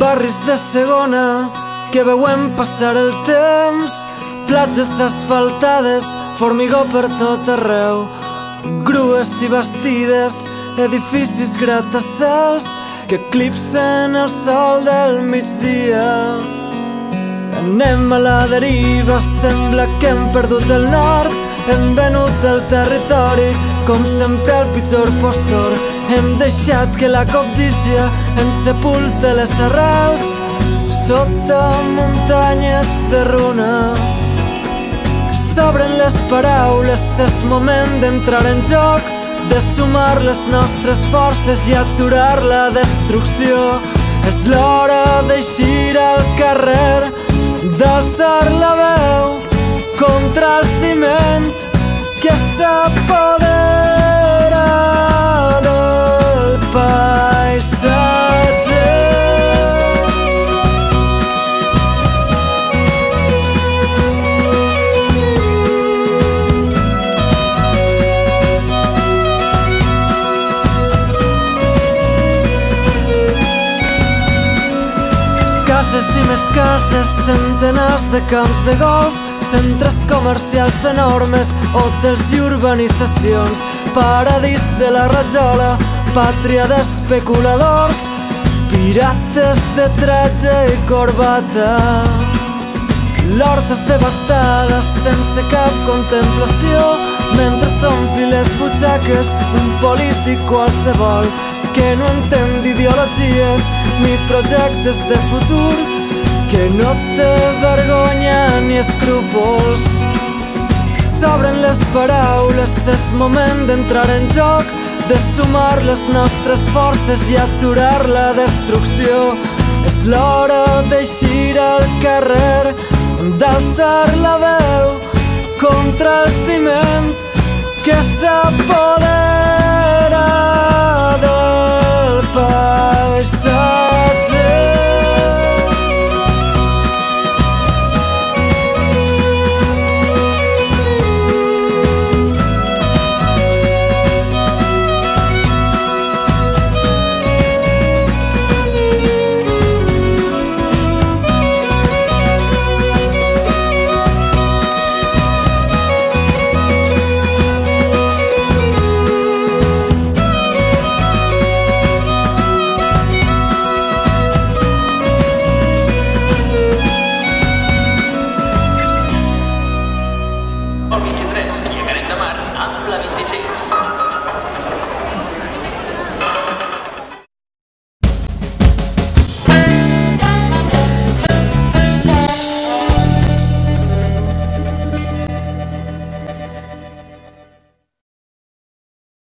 Barris de segona que veuen passar el temps, platges asfaltades, formigó per tot arreu, grues i bastides, edificis gratacels que eclipsen el sol del migdia. Anem a la deriva, sembla que hem perdut el nord, hem venut el territori, com sempre el pitjor postor. Hem deixat que la cobdícia ens sepulte les arrels sota muntanyes de runa. S'obren les paraules, és moment d'entrar en joc, de sumar les nostres forces i aturar la destrucció. És l'hora d'eixir al carrer, d'alçar la veu contra el ciment que s'apodera del paisatge. Cases i més cases, centenars de camps de golf, centres comercials enormes, hotels i urbanitzacions, paradís de la rajola, pàtria d'especuladors, pirates de tretze i corbata. L'horta és devastada sense cap contemplació, mentre s'ompli les butxaques un polític qualsevol que no entén d'ideologies ni projectes de futur, que no té vergonya ni escrúpols. S'obren les paraules, és moment d'entrar en joc, de sumar les nostres forces i aturar la destrucció. És l'hora d'eixir al carrer, d'alçar la veu contra el ciment que s'apodera del paisatge.